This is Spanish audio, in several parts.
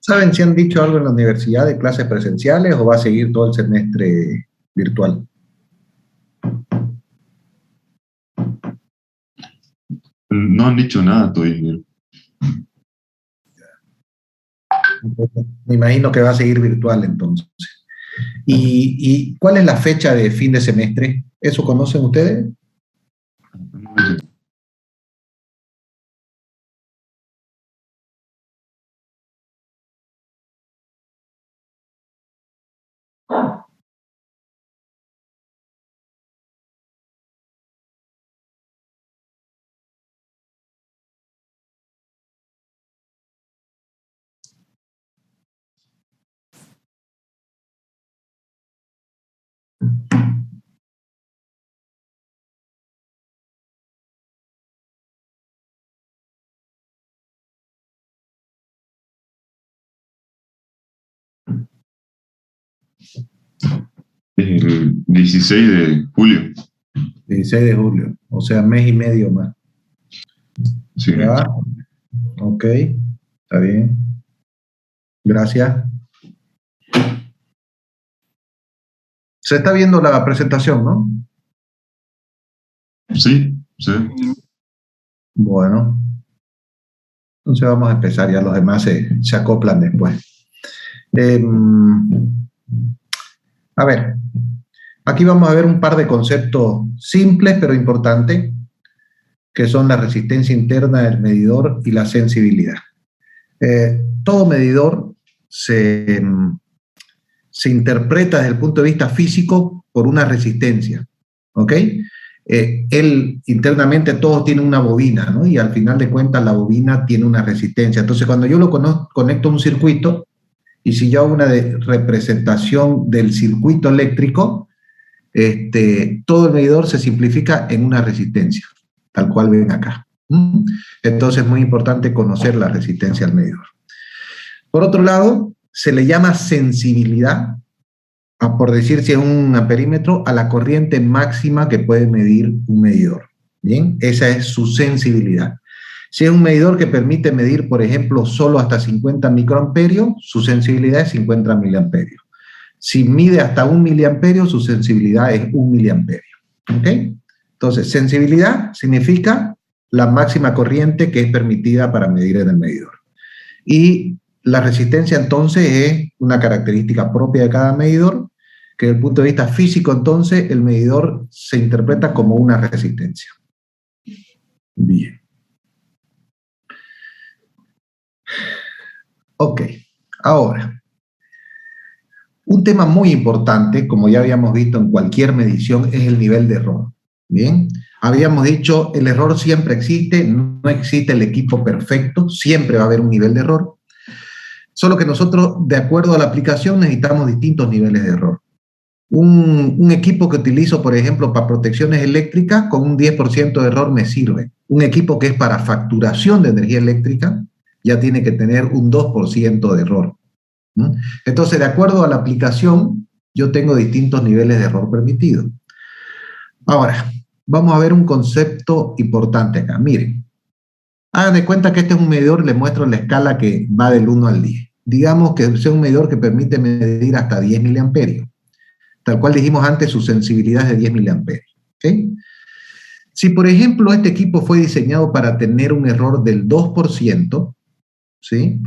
¿Saben si han dicho algo en la universidad de clases presenciales o va a seguir todo el semestre virtual? No han dicho nada todavía. Me imagino que va a seguir virtual entonces. ¿Y cuál es la fecha de fin de semestre? ¿Eso conocen ustedes? El 16 de julio. 16 de julio, o sea, mes y medio más. Sí. ¿Ya? Ok, está bien. Gracias. Se está viendo la presentación, ¿no? Sí, sí. Bueno. Entonces vamos a empezar, ya los demás se acoplan después. A ver, aquí vamos a ver un par de conceptos simples pero importantes, que son la resistencia interna del medidor y la sensibilidad. Todo medidor se interpreta desde el punto de vista físico por una resistencia, ¿ok? Internamente todos tienen una bobina, ¿no? Y al final de cuentas la bobina tiene una resistencia. Entonces cuando yo lo conecto a un circuito, y si yo hago una representación del circuito eléctrico, todo el medidor se simplifica en una resistencia, tal cual ven acá. Entonces es muy importante conocer la resistencia al medidor. Por otro lado, se le llama sensibilidad, por decir si es un amperímetro, a la corriente máxima que puede medir un medidor. Bien, esa es su sensibilidad. Si es un medidor que permite medir, por ejemplo, solo hasta 50 microamperios, su sensibilidad es 50 miliamperios. Si mide hasta 1 miliamperio, su sensibilidad es 1 miliamperio. ¿Ok? Entonces, sensibilidad significa la máxima corriente que es permitida para medir en el medidor. Y la resistencia, entonces, es una característica propia de cada medidor, que desde el punto de vista físico, entonces, el medidor se interpreta como una resistencia. Bien. Ok, ahora, un tema muy importante, como ya habíamos visto en cualquier medición, es el nivel de error. Bien, habíamos dicho, el error siempre existe, no existe el equipo perfecto, siempre va a haber un nivel de error, solo que nosotros, de acuerdo a la aplicación, necesitamos distintos niveles de error. Un equipo que utilizo, por ejemplo, para protecciones eléctricas, con un 10% de error me sirve. Un equipo que es para facturación de energía eléctrica, ya tiene que tener un 2% de error. Entonces, de acuerdo a la aplicación, yo tengo distintos niveles de error permitidos. Ahora, vamos a ver un concepto importante acá. Miren, hagan de cuenta que este es un medidor, les muestro la escala que va del 1 al 10. Digamos que sea un medidor que permite medir hasta 10 miliamperios. Tal cual dijimos antes, su sensibilidad es de 10 miliamperios. ¿Okay? Si, por ejemplo, este equipo fue diseñado para tener un error del 2%, ¿sí?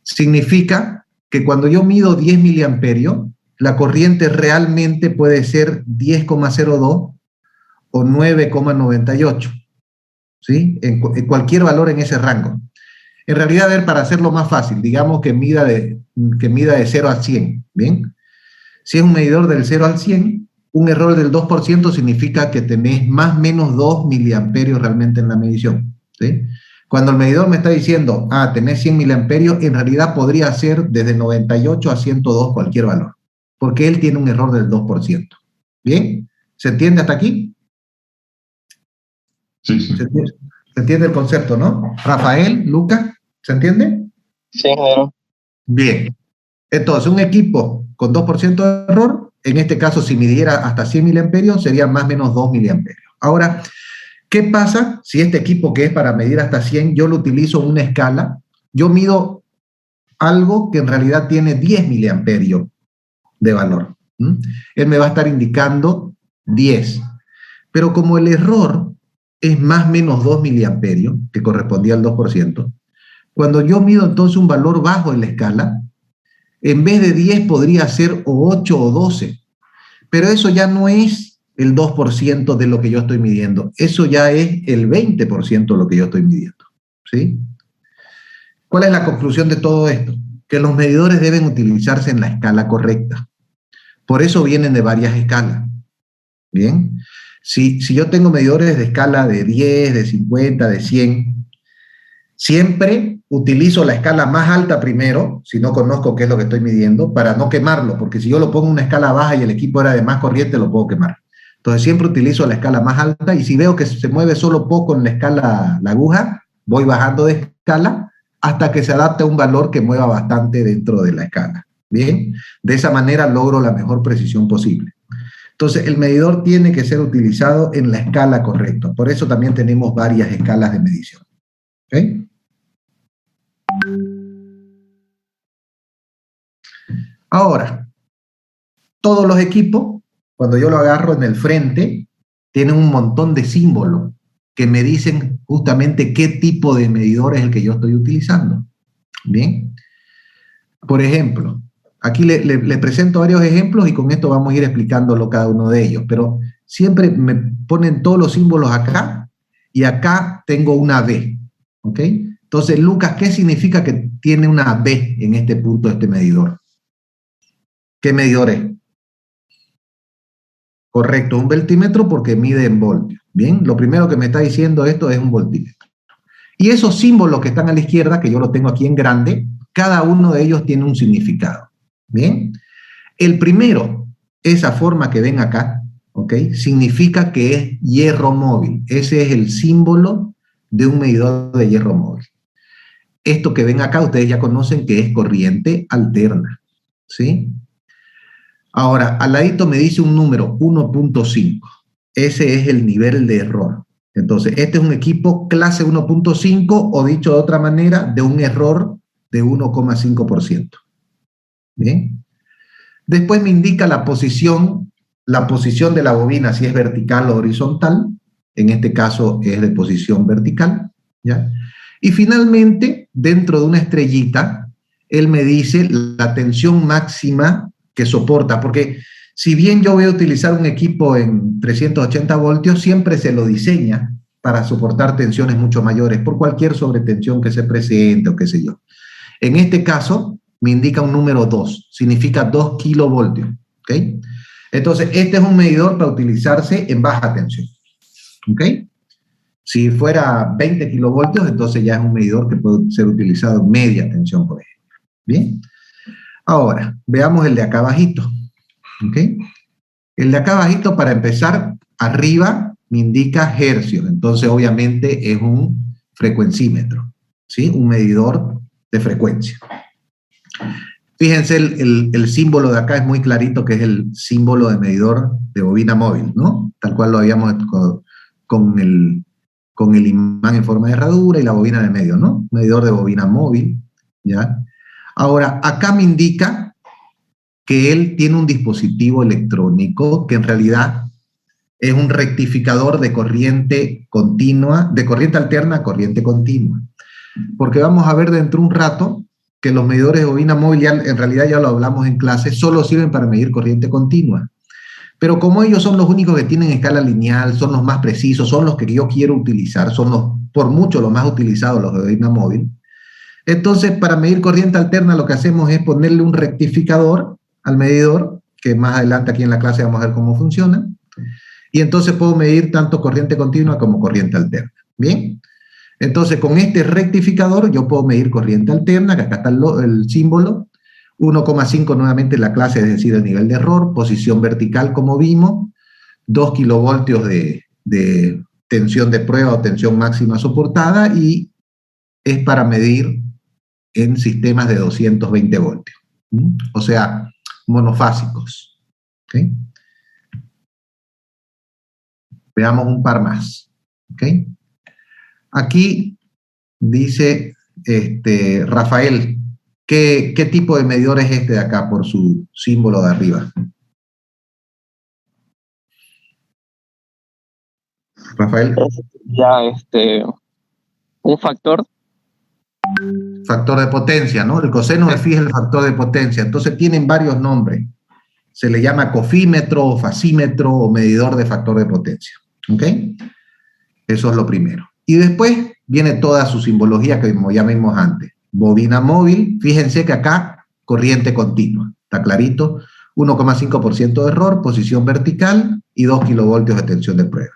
Significa que cuando yo mido 10 miliamperios, la corriente realmente puede ser 10,02 o 9,98, ¿sí? En cualquier valor en ese rango. En realidad, a ver, para hacerlo más fácil, digamos que mida de 0 a 100, ¿bien? Si es un medidor del 0 al 100, un error del 2% significa que tenés más o menos 2 miliamperios realmente en la medición, ¿sí? Cuando el medidor me está diciendo, tenés 100 miliamperios, en realidad podría ser desde 98 a 102 cualquier valor, porque él tiene un error del 2%. ¿Bien? ¿Se entiende hasta aquí? Sí, sí. ¿Se entiende el concepto, no? Rafael, Lucas, ¿Se entiende? Sí, ingeniero. Bien. Entonces, un equipo con 2% de error, en este caso, si midiera hasta 100 miliamperios, sería más o menos 2 miliamperios. Ahora, ¿qué pasa si este equipo que es para medir hasta 100, yo lo utilizo en una escala? Yo mido algo que en realidad tiene 10 miliamperios de valor. Él me va a estar indicando 10. Pero como el error es más o menos 2 miliamperios, que correspondía al 2%, cuando yo mido entonces un valor bajo en la escala, en vez de 10 podría ser o 8 o 12. Pero eso ya no es el 2% de lo que yo estoy midiendo. Eso ya es el 20% de lo que yo estoy midiendo. ¿Sí? ¿Cuál es la conclusión de todo esto? Que los medidores deben utilizarse en la escala correcta. Por eso vienen de varias escalas. Bien. Si yo tengo medidores de escala de 10, de 50, de 100, siempre utilizo la escala más alta primero, si no conozco qué es lo que estoy midiendo, para no quemarlo, porque si yo lo pongo en una escala baja y el equipo era de más corriente, lo puedo quemar. Entonces siempre utilizo la escala más alta y si veo que se mueve solo poco en la escala, la aguja, voy bajando de escala hasta que se adapte a un valor que mueva bastante dentro de la escala. Bien, de esa manera logro la mejor precisión posible. Entonces, el medidor tiene que ser utilizado en la escala correcta. Por eso también tenemos varias escalas de medición. ¿Okay? Ahora, todos los equipos, cuando yo lo agarro en el frente, tienen un montón de símbolos que me dicen justamente qué tipo de medidor es el que yo estoy utilizando. Bien. Por ejemplo, aquí le presento varios ejemplos y con esto vamos a ir explicándolo cada uno de ellos, pero siempre me ponen todos los símbolos acá y acá tengo una B, ¿ok? Entonces, Lucas, ¿qué significa que tiene una B en este punto este medidor? ¿Qué medidor es? Correcto, un voltímetro porque mide en voltios. Bien, lo primero que me está diciendo esto es un voltímetro. Y esos símbolos que están a la izquierda, que yo lo tengo aquí en grande, cada uno de ellos tiene un significado. Bien, el primero, esa forma que ven acá, ¿ok? Significa que es hierro móvil. Ese es el símbolo de un medidor de hierro móvil. Esto que ven acá, ustedes ya conocen que es corriente alterna, ¿sí? Ahora, al ladito me dice un número, 1.5. Ese es el nivel de error. Entonces, este es un equipo clase 1.5 o dicho de otra manera, de un error de 1,5%. Bien. Después me indica la posición de la bobina, si es vertical o horizontal. En este caso es de posición vertical, ¿ya? Y finalmente, dentro de una estrellita, él me dice la tensión máxima que soporta, porque si bien yo voy a utilizar un equipo en 380 voltios, siempre se lo diseña para soportar tensiones mucho mayores por cualquier sobretensión que se presente o qué sé yo. En este caso, me indica un número 2, significa 2 kilovoltios, ¿ok? Entonces, este es un medidor para utilizarse en baja tensión, ¿ok? Si fuera 20 kilovoltios, entonces ya es un medidor que puede ser utilizado en media tensión, por ejemplo. Bien. Ahora, veamos el de acá abajito, ¿ok? El de acá abajito, para empezar, arriba me indica hercios, entonces obviamente es un frecuencímetro, ¿sí? Un medidor de frecuencia. Fíjense, el símbolo de acá es muy clarito, que es el símbolo de medidor de bobina móvil, ¿no? Tal cual lo habíamos con el imán en forma de herradura y la bobina en el medio, ¿no? Medidor de bobina móvil, ¿ya? Ahora, acá me indica que él tiene un dispositivo electrónico que en realidad es un rectificador de corriente continua, de corriente alterna a corriente continua. Porque vamos a ver dentro de un rato que los medidores de bobina móvil, en realidad ya lo hablamos en clase, solo sirven para medir corriente continua. Pero como ellos son los únicos que tienen escala lineal, son los más precisos, son los que yo quiero utilizar, son por mucho los más utilizados, los de bobina móvil. Entonces, para medir corriente alterna, lo que hacemos es ponerle un rectificador al medidor, que más adelante aquí en la clase vamos a ver cómo funciona, y entonces puedo medir tanto corriente continua como corriente alterna. ¿Bien? Entonces, con este rectificador yo puedo medir corriente alterna, que acá está el símbolo, 1,5 nuevamente en la clase, es decir, el nivel de error, posición vertical como vimos, 2 kilovoltios de tensión de prueba o tensión máxima soportada, y es para medir en sistemas de 220 voltios. O sea, monofásicos. ¿Okay? Veamos un par más. ¿Okay? Aquí dice Rafael, ¿qué tipo de medidor es este de acá por su símbolo de arriba? Rafael. Ya, un factor. Factor de potencia, ¿no? El coseno de phi es el factor de potencia. Entonces tienen varios nombres. Se le llama cofímetro, o fasímetro, o medidor de factor de potencia. ¿Ok? Eso es lo primero. Y después viene toda su simbología que como ya vimos antes. Bobina móvil, fíjense que acá corriente continua. ¿Está clarito? 1,5% de error, posición vertical y 2 kilovoltios de tensión de prueba.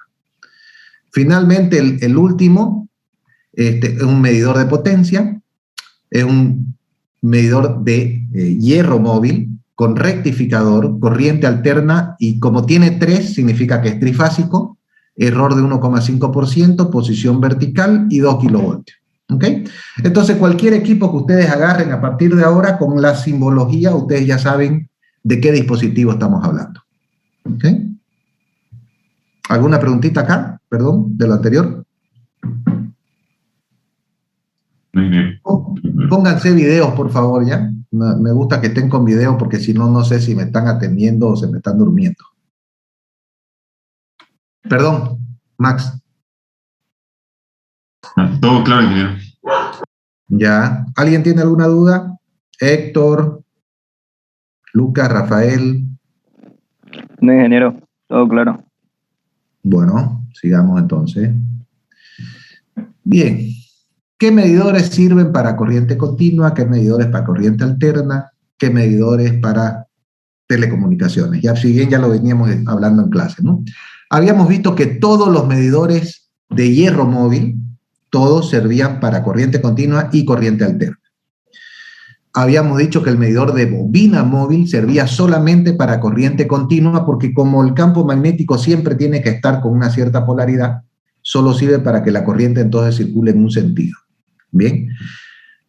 Finalmente, el último es un medidor de potencia, es un medidor de hierro móvil con rectificador, corriente alterna, y como tiene 3, significa que es trifásico, error de 1,5%, posición vertical y 2 kilovoltios. ¿Ok? Entonces, cualquier equipo que ustedes agarren a partir de ahora, con la simbología, ustedes ya saben de qué dispositivo estamos hablando. ¿Ok? ¿Alguna preguntita acá? Perdón, de lo anterior. Pónganse videos, por favor, ¿ya? Me gusta que estén con video porque si no, no sé si me están atendiendo o se me están durmiendo. Perdón, Max. Todo claro, ingeniero. ¿Ya? ¿Alguien tiene alguna duda? Héctor, Lucas, Rafael. No, ingeniero, todo claro. Bueno, sigamos entonces. Bien. ¿Qué medidores sirven para corriente continua? ¿Qué medidores para corriente alterna? ¿Qué medidores para telecomunicaciones? Ya, si bien ya lo veníamos hablando en clase, ¿no? Habíamos visto que todos los medidores de hierro móvil, todos servían para corriente continua y corriente alterna. Habíamos dicho que el medidor de bobina móvil servía solamente para corriente continua porque como el campo magnético siempre tiene que estar con una cierta polaridad, solo sirve para que la corriente entonces circule en un sentido. Bien.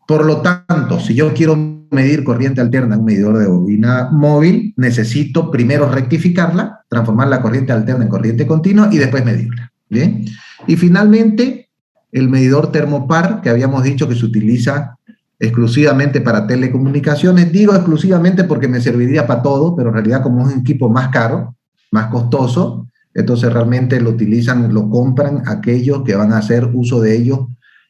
Por lo tanto, si yo quiero medir corriente alterna en un medidor de bobina móvil, necesito primero rectificarla, transformar la corriente alterna en corriente continua y después medirla. Bien. Y finalmente, el medidor termopar, que habíamos dicho que se utiliza exclusivamente para telecomunicaciones. Digo exclusivamente porque me serviría para todo, pero en realidad como es un equipo más caro, más costoso, entonces realmente lo utilizan, lo compran aquellos que van a hacer uso de ellos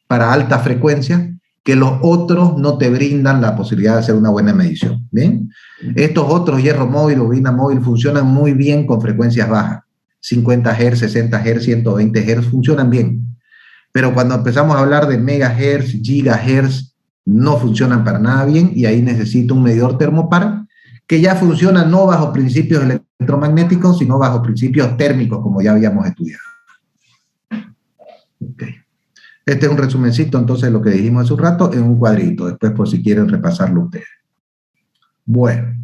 para alta frecuencia, que los otros no te brindan la posibilidad de hacer una buena medición. ¿Bien? Estos otros, hierro móvil, bobina móvil, funcionan muy bien con frecuencias bajas. 50 Hz, 60 Hz, 120 Hz, funcionan bien. Pero cuando empezamos a hablar de megahertz, gigahertz, no funcionan para nada bien y ahí necesito un medidor termopar que ya funciona no bajo principios electromagnéticos, sino bajo principios térmicos, como ya habíamos estudiado. Okay. Este es un resumencito, entonces, de lo que dijimos hace un rato, en un cuadrito, después por si quieren repasarlo ustedes. Bueno.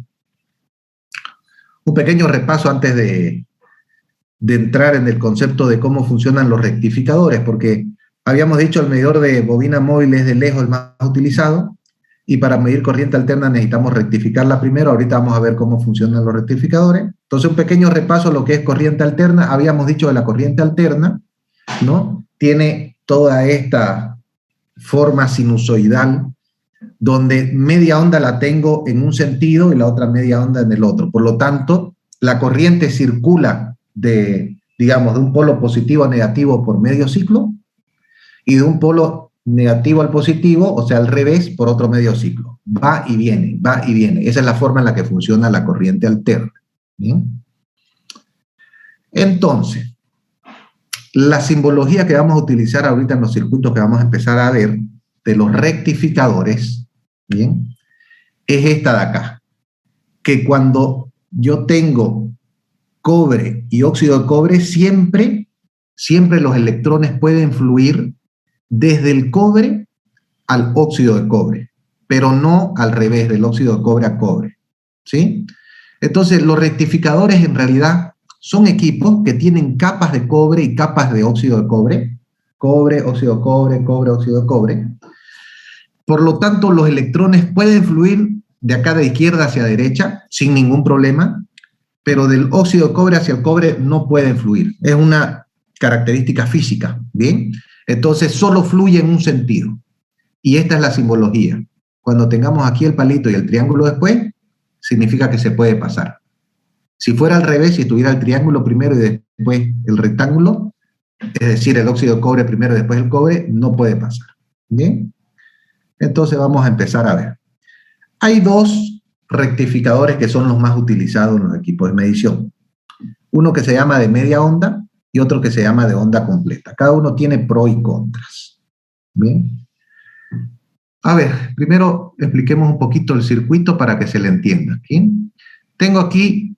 Un pequeño repaso antes de entrar en el concepto de cómo funcionan los rectificadores, porque habíamos dicho el medidor de bobina móvil es de lejos el más utilizado, y para medir corriente alterna necesitamos rectificarla primero. Ahorita vamos a ver cómo funcionan los rectificadores. Entonces, un pequeño repaso a lo que es corriente alterna. Habíamos dicho que la corriente alterna, ¿no?, tiene toda esta forma sinusoidal, donde media onda la tengo en un sentido y la otra media onda en el otro. Por lo tanto, la corriente circula digamos, de un polo positivo a negativo por medio ciclo y de un polo negativo al positivo, o sea, al revés, por otro medio ciclo. Va y viene, va y viene. Esa es la forma en la que funciona la corriente alterna. ¿Bien? Entonces, la simbología que vamos a utilizar ahorita en los circuitos que vamos a empezar a ver de los rectificadores, ¿bien?, es esta de acá, que cuando yo tengo cobre y óxido de cobre, siempre los electrones pueden fluir desde el cobre al óxido de cobre, pero no al revés, del óxido de cobre a cobre, ¿sí? Entonces, los rectificadores en realidad son equipos que tienen capas de cobre y capas de óxido de cobre, cobre, óxido de cobre, cobre, óxido de cobre, Por lo tanto, los electrones pueden fluir de acá de izquierda hacia derecha sin ningún problema, pero del óxido de cobre hacia el cobre no pueden fluir. Es una característica física, ¿bien? Entonces, solo fluye en un sentido. Y esta es la simbología. Cuando tengamos aquí el palito y el triángulo después, significa que se puede pasar. Si fuera al revés, si estuviera el triángulo primero y después el rectángulo, es decir, el óxido de cobre primero y después el cobre, no puede pasar. ¿Bien? Entonces vamos a empezar a ver. Hay dos rectificadores que son los más utilizados en los equipos de medición. Uno que se llama de media onda y otro que se llama de onda completa. Cada uno tiene pros y contras. ¿Bien? A ver, primero expliquemos un poquito el circuito para que se le entienda. ¿Sí? Tengo aquí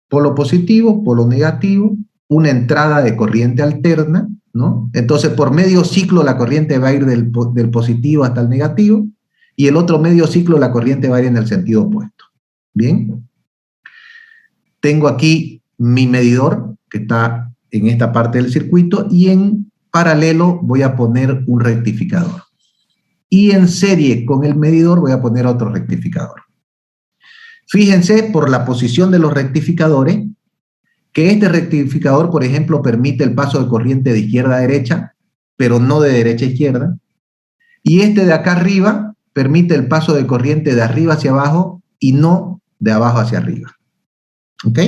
polo positivo, polo negativo, una entrada de corriente alterna, ¿no? Entonces, por medio ciclo la corriente va a ir del positivo hasta el negativo, y el otro medio ciclo la corriente va a ir en el sentido opuesto. ¿Bien? Tengo aquí mi medidor, que está en esta parte del circuito, y en paralelo voy a poner un rectificador. Y en serie con el medidor voy a poner otro rectificador. Fíjense por la posición de los rectificadores, que este rectificador, por ejemplo, permite el paso de corriente de izquierda a derecha, pero no de derecha a izquierda. Y este de acá arriba permite el paso de corriente de arriba hacia abajo y no de abajo hacia arriba. ¿Ok?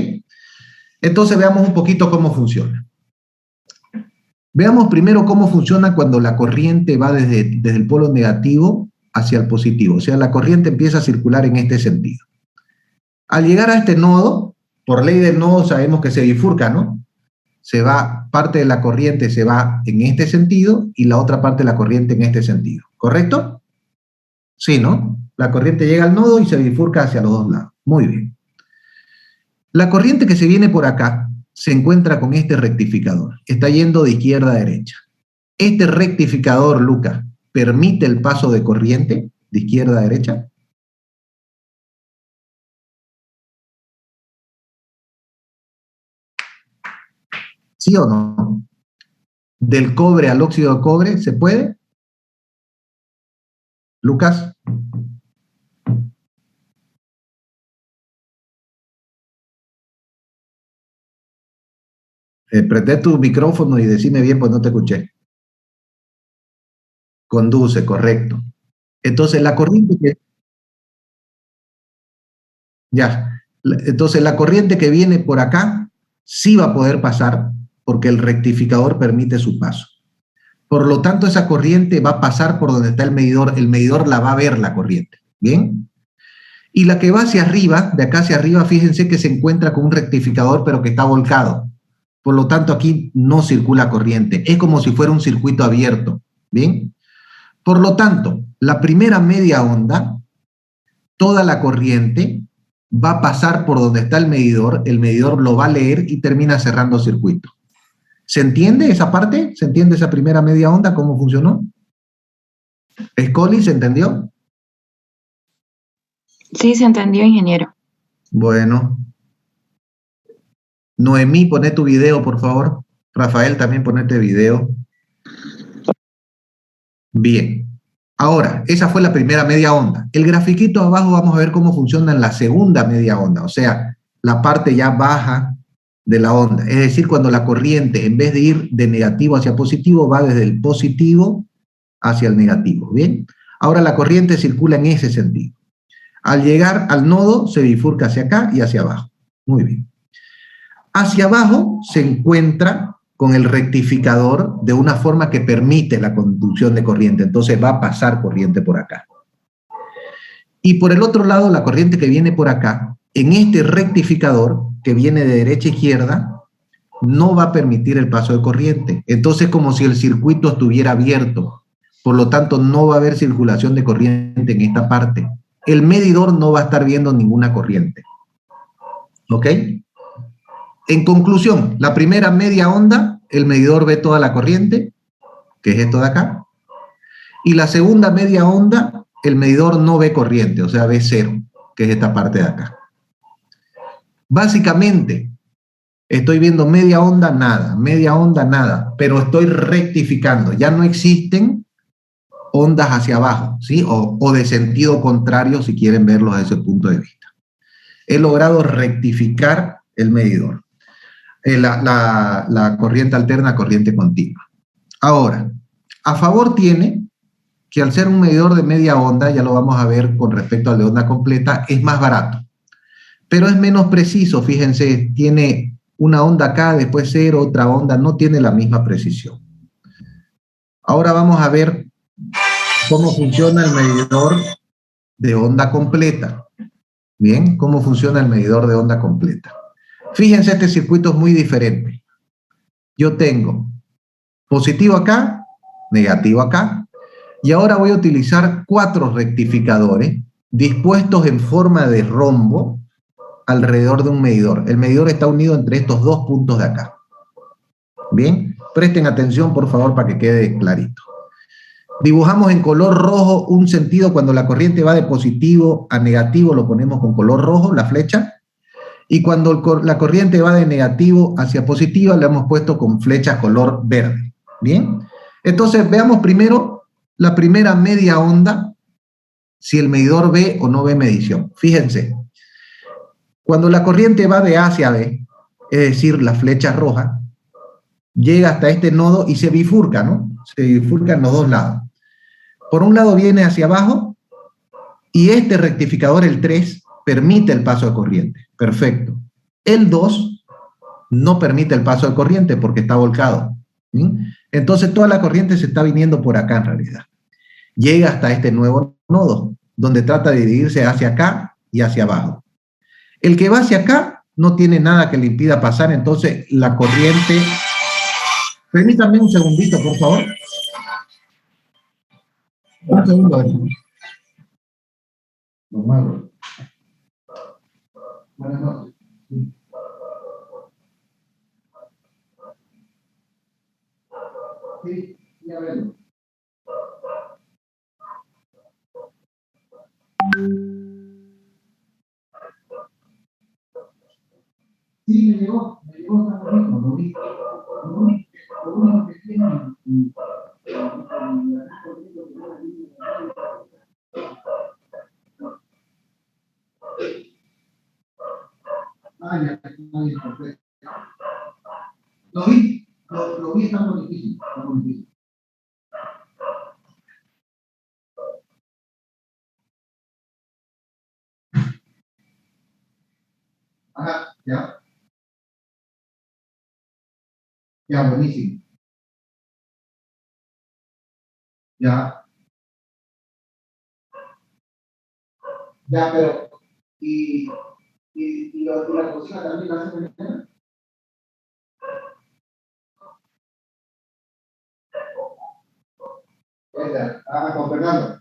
Entonces veamos un poquito cómo funciona. Veamos primero cómo funciona cuando la corriente va desde el polo negativo hacia el positivo. O sea, la corriente empieza a circular en este sentido. Al llegar a este nodo, por ley del nodo sabemos que se bifurca, ¿no? Se va, parte de la corriente se va en este sentido y la otra parte de la corriente en este sentido. ¿Correcto? Sí, ¿no? La corriente llega al nodo y se bifurca hacia los dos lados. Muy bien. La corriente que se viene por acá se encuentra con este rectificador. Está yendo de izquierda a derecha. Este rectificador, Lucas, ¿permite el paso de corriente de izquierda a derecha? ¿Sí o no? ¿Del cobre al óxido de cobre se puede? Lucas. Prende tu micrófono y decime bien, pues no te escuché. Conduce, correcto. Entonces la corriente que... Ya. Entonces la corriente que viene por acá sí va a poder pasar porque el rectificador permite su paso. Por lo tanto, esa corriente va a pasar por donde está el medidor la va a ver la corriente. ¿Bien? Y la que va hacia arriba, de acá hacia arriba, fíjense que se encuentra con un rectificador pero que está volcado. Por lo tanto, aquí no circula corriente. Es como si fuera un circuito abierto. ¿Bien? Por lo tanto, la primera media onda, toda la corriente va a pasar por donde está el medidor lo va a leer y termina cerrando circuito. ¿Se entiende esa parte? ¿Se entiende esa primera media onda? ¿Cómo funcionó? ¿Escoli, se entendió? Sí, se entendió, ingeniero. Bueno. Noemí, poné tu video, por favor. Rafael, también ponete video. Bien. Ahora, esa fue la primera media onda. El grafiquito abajo vamos a ver cómo funciona en la segunda media onda, o sea, la parte ya baja de la onda. Es decir, cuando la corriente, en vez de ir de negativo hacia positivo, va desde el positivo hacia el negativo. ¿Bien? Ahora la corriente circula en ese sentido. Al llegar al nodo, se bifurca hacia acá y hacia abajo. Muy bien. Hacia abajo se encuentra con el rectificador de una forma que permite la conducción de corriente. Entonces va a pasar corriente por acá. Y por el otro lado, la corriente que viene por acá, en este rectificador que viene de derecha a izquierda, no va a permitir el paso de corriente. Entonces es como si el circuito estuviera abierto. Por lo tanto, no va a haber circulación de corriente en esta parte. El medidor no va a estar viendo ninguna corriente. ¿Ok? En conclusión, la primera media onda, el medidor ve toda la corriente, que es esto de acá. Y la segunda media onda, el medidor no ve corriente, o sea, ve cero, que es esta parte de acá. Básicamente, estoy viendo media onda, nada, pero estoy rectificando. Ya no existen ondas hacia abajo, ¿sí? O de sentido contrario, si quieren verlo desde ese punto de vista. He logrado rectificar el medidor. La corriente alterna a corriente continua. Ahora, a favor tiene que al ser un medidor de media onda, ya lo vamos a ver con respecto al de onda completa, es más barato. Pero es menos preciso, fíjense, tiene una onda acá, después cero, otra onda, no tiene la misma precisión. Ahora vamos a ver cómo funciona el medidor de onda completa. Bien, ¿cómo funciona el medidor de onda completa? Fíjense, este circuito es muy diferente. Yo tengo positivo acá, negativo acá, y ahora voy a utilizar 4 rectificadores dispuestos en forma de rombo alrededor de un medidor. El medidor está unido entre estos 2 puntos de acá. Bien, presten atención por favor para que quede clarito. Dibujamos en color rojo un sentido cuando la corriente va de positivo a negativo, lo ponemos con color rojo, la flecha, y cuando la corriente va de negativo hacia positiva, le hemos puesto con flecha color verde. Bien, entonces veamos primero la primera media onda, si el medidor ve o no ve medición. Fíjense, cuando la corriente va de A hacia B, es decir, la flecha roja, llega hasta este nodo y se bifurca, ¿no? Se bifurca en los dos lados. Por un lado viene hacia abajo y este rectificador, el 3, permite el paso de corriente. Perfecto. El 2 no permite el paso de corriente porque está volcado. ¿Sí? Entonces toda la corriente se está viniendo por acá en realidad. Llega hasta este nuevo nodo, donde trata de dividirse hacia acá y hacia abajo. El que va hacia acá no tiene nada que le impida pasar, entonces la corriente... Permítanme un segundito, por favor. Un segundo. Normal. Buenas noches. Sí, ya veo. Sí, me llegó hasta bonito, lo vi. Lo único que tiene ya, perfecto. Lo vi, está muy difícil, está muy difícil. Ajá, ya. Ya, buenísimo. Ya. Ya, pero, la cocina también la hace mañana. Con Fernando.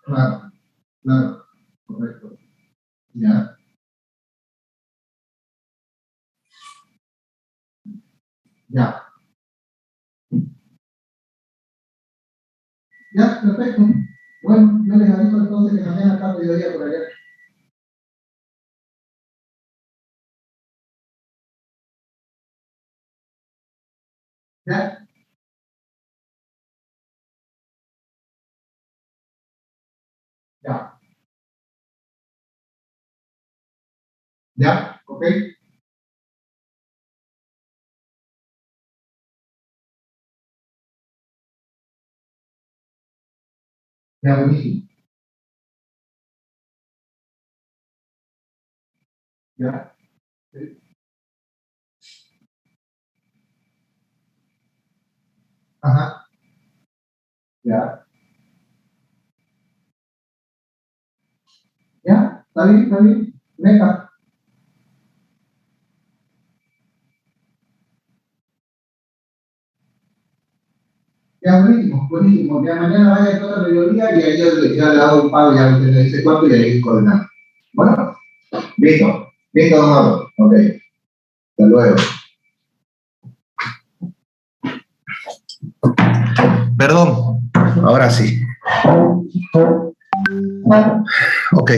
Claro, claro, correcto. Ya. Ya. Ya, perfecto. Bueno, yo les aviso entonces que mañana acá mediodía por allá. Ya. Ya. Ya, ok. Ya, buenísimo. Ya. Sí. Ajá. Ya. Ya, está bien, está bien. Venga. Ya, buenísimo, buenísimo. Ya mañana vaya a toda la mediodía y ahí ya le hago un pago, ya usted le dice cuánto y ahí coordinamos. Bueno, listo. Listo, don Mauro. Ok. Hasta luego. Perdón, ahora sí. Ok.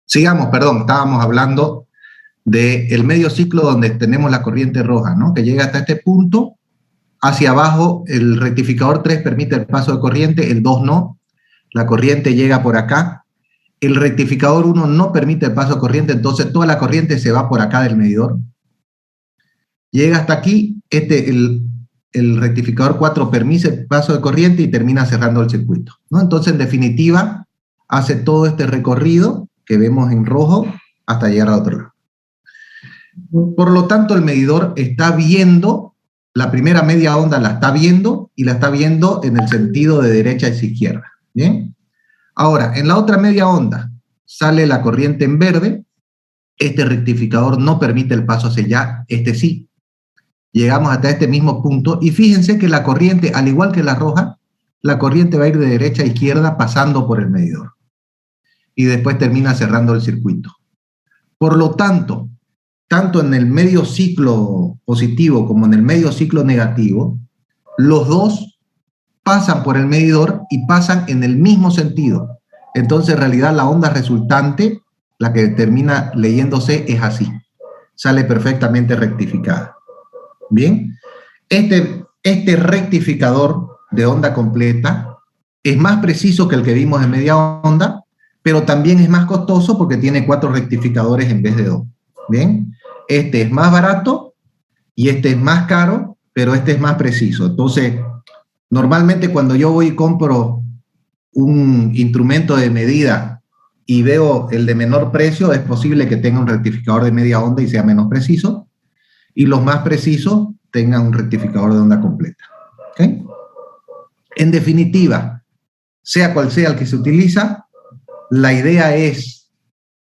Sigamos, perdón, estábamos hablando del medio ciclo donde tenemos la corriente roja, ¿no? Que llega hasta este punto, hacia abajo el rectificador 3 permite el paso de corriente, el 2 no, la corriente llega por acá, el rectificador 1 no permite el paso de corriente, entonces toda la corriente se va por acá del medidor. Llega hasta aquí, el rectificador 4 permite el paso de corriente y termina cerrando el circuito, ¿no? Entonces, en definitiva, hace todo este recorrido que vemos en rojo hasta llegar al otro lado. Por lo tanto, el medidor está viendo, la primera media onda la está viendo y la está viendo en el sentido de derecha hacia izquierda. ¿Bien? Ahora, en la otra media onda sale la corriente en verde, este rectificador no permite el paso hacia allá, este sí. Llegamos hasta este mismo punto y fíjense que la corriente, al igual que la roja, la corriente va a ir de derecha a izquierda pasando por el medidor. Y después termina cerrando el circuito. Por lo tanto, tanto en el medio ciclo positivo como en el medio ciclo negativo, los dos pasan por el medidor y pasan en el mismo sentido. Entonces, en realidad, la onda resultante, la que termina leyéndose, es así. Sale perfectamente rectificada. Bien, este rectificador de onda completa es más preciso que el que vimos en media onda, pero también es más costoso porque tiene 4 rectificadores en vez de 2. Bien, este es más barato y este es más caro, pero este es más preciso. Entonces, normalmente cuando yo voy y compro un instrumento de medida y veo el de menor precio, es posible que tenga un rectificador de media onda y sea menos preciso, y los más precisos tengan un rectificador de onda completa. ¿Okay? En definitiva, sea cual sea el que se utiliza, la idea es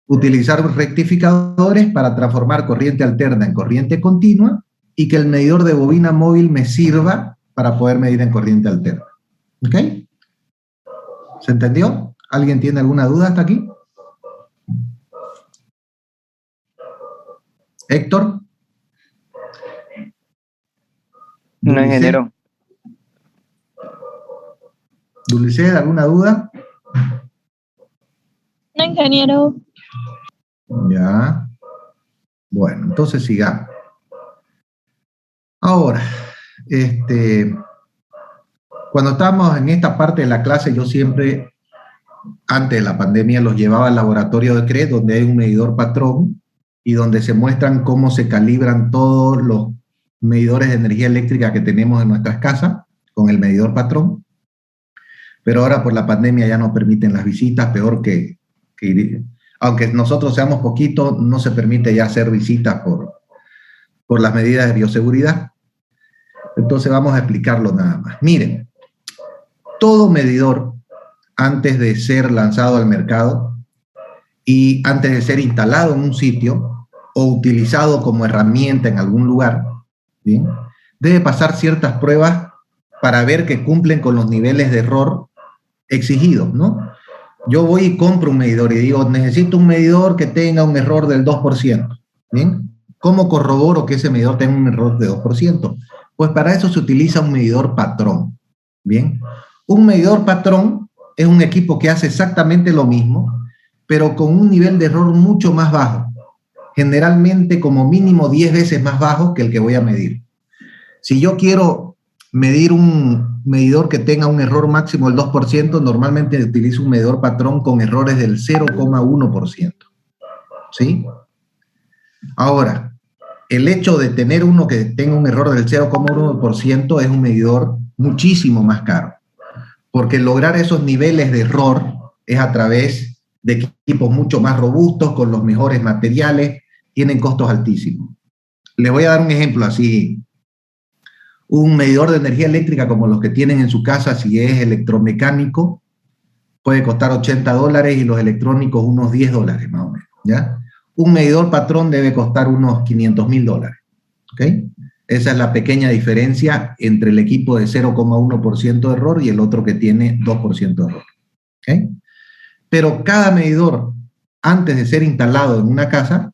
utilizar rectificadores para transformar corriente alterna en corriente continua y que el medidor de bobina móvil me sirva para poder medir en corriente alterna. ¿Ok? ¿Se entendió? ¿Alguien tiene alguna duda hasta aquí? Héctor. No, ingeniero. Dulce, ¿alguna duda? No, ingeniero. Ya. Bueno, entonces sigamos. Ahora, cuando estábamos en esta parte de la clase, yo siempre, antes de la pandemia, los llevaba al laboratorio de CRE, donde hay un medidor patrón y donde se muestran cómo se calibran todos los medidores de energía eléctrica que tenemos en nuestras casas con el medidor patrón. Pero ahora por la pandemia ya no permiten las visitas, peor que aunque nosotros seamos poquitos, no se permite ya hacer visitas por las medidas de bioseguridad. Entonces vamos a explicarlo nada más. Miren, todo medidor, antes de ser lanzado al mercado y antes de ser instalado en un sitio o utilizado como herramienta en algún lugar, ¿bien?, debe pasar ciertas pruebas para ver que cumplen con los niveles de error exigidos, ¿no? Yo voy y compro un medidor y digo, necesito un medidor que tenga un error del 2%. ¿Bien? ¿Cómo corroboro que ese medidor tenga un error de 2%? Pues para eso se utiliza un medidor patrón. ¿Bien? Un medidor patrón es un equipo que hace exactamente lo mismo, pero con un nivel de error mucho más bajo. Generalmente como mínimo 10 veces más bajo que el que voy a medir. Si yo quiero medir un medidor que tenga un error máximo del 2%, normalmente utilizo un medidor patrón con errores del 0,1%. ¿Sí? Ahora, el hecho de tener uno que tenga un error del 0,1% es un medidor muchísimo más caro, porque lograr esos niveles de error es a través de equipos mucho más robustos, con los mejores materiales, tienen costos altísimos. Les voy a dar un ejemplo así. Un medidor de energía eléctrica como los que tienen en su casa, si es electromecánico, puede costar $80 y los electrónicos unos $10 más o menos, ¿ya? Un medidor patrón debe costar unos $500.000, ¿ok? Esa es la pequeña diferencia entre el equipo de 0,1% de error y el otro que tiene 2% de error, ¿ok? Pero cada medidor, antes de ser instalado en una casa,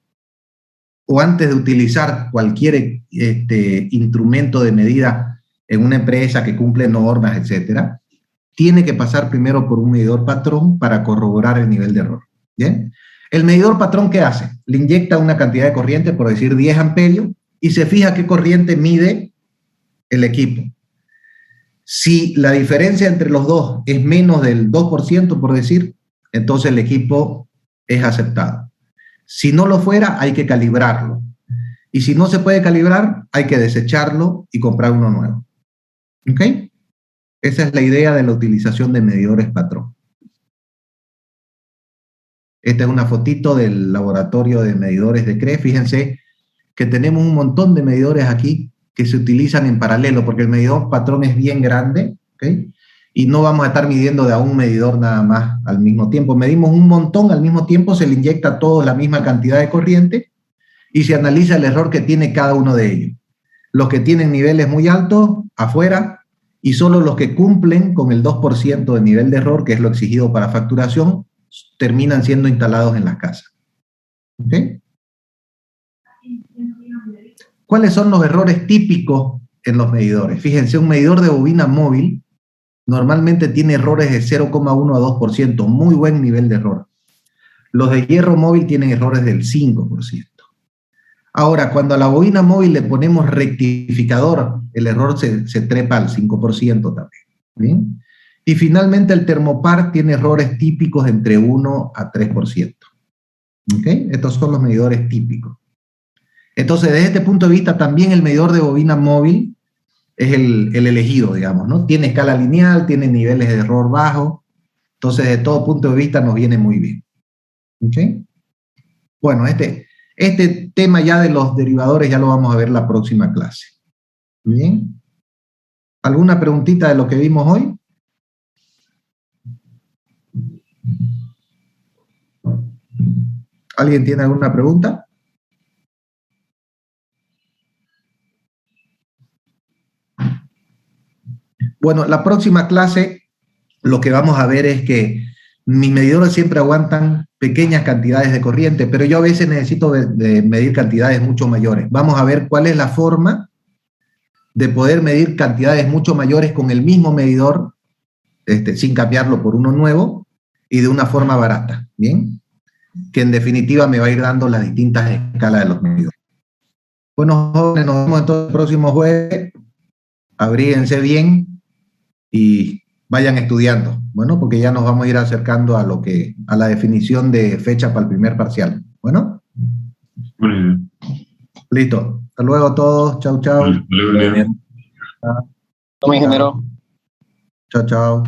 o antes de utilizar cualquier instrumento de medida en una empresa que cumple normas, etcétera, tiene que pasar primero por un medidor patrón para corroborar el nivel de error. ¿Bien? El medidor patrón, ¿qué hace? Le inyecta una cantidad de corriente, por decir 10 amperios, y se fija qué corriente mide el equipo. Si la diferencia entre los dos es menos del 2%, por decir, entonces el equipo es aceptado. Si no lo fuera, hay que calibrarlo. Y si no se puede calibrar, hay que desecharlo y comprar uno nuevo. ¿Ok? Esa es la idea de la utilización de medidores patrón. Esta es una fotito del laboratorio de medidores de CRE. Fíjense que tenemos un montón de medidores aquí que se utilizan en paralelo, porque el medidor patrón es bien grande, ¿ok? Y no vamos a estar midiendo de a un medidor nada más al mismo tiempo. Medimos un montón al mismo tiempo, se le inyecta a todos la misma cantidad de corriente y se analiza el error que tiene cada uno de ellos. Los que tienen niveles muy altos, afuera, y solo los que cumplen con el 2% de nivel de error, que es lo exigido para facturación, terminan siendo instalados en las casas. ¿Ok? ¿Cuáles son los errores típicos en los medidores? Fíjense, un medidor de bobina móvil normalmente tiene errores de 0,1 a 2%, muy buen nivel de error. Los de hierro móvil tienen errores del 5%. Ahora, cuando a la bobina móvil le ponemos rectificador, el error se trepa al 5% también. ¿Bien? Y finalmente el termopar tiene errores típicos entre 1 a 3%. ¿Ok? Estos son los medidores típicos. Entonces, desde este punto de vista, también el medidor de bobina móvil es el elegido, digamos, ¿no? Tiene escala lineal, tiene niveles de error bajo. Entonces, de todo punto de vista, nos viene muy bien. ¿Ok? Bueno, este tema ya de los derivadores ya lo vamos a ver la próxima clase. ¿Bien? ¿Alguna preguntita de lo que vimos hoy? ¿Alguien tiene alguna pregunta? Bueno, la próxima clase lo que vamos a ver es que mis medidores siempre aguantan pequeñas cantidades de corriente, pero yo a veces necesito de medir cantidades mucho mayores. Vamos a ver cuál es la forma de poder medir cantidades mucho mayores con el mismo medidor, sin cambiarlo por uno nuevo, y de una forma barata, ¿bien? Que en definitiva me va a ir dando las distintas escalas de los medidores. Bueno, jóvenes, nos vemos entonces el próximo jueves. Abríguense bien y vayan estudiando, bueno, porque ya nos vamos a ir acercando a la definición de fecha para el primer parcial. Bueno, listo. Hasta luego a todos. Chau, chau. Vale, Toma, ingeniero. Chao, chao.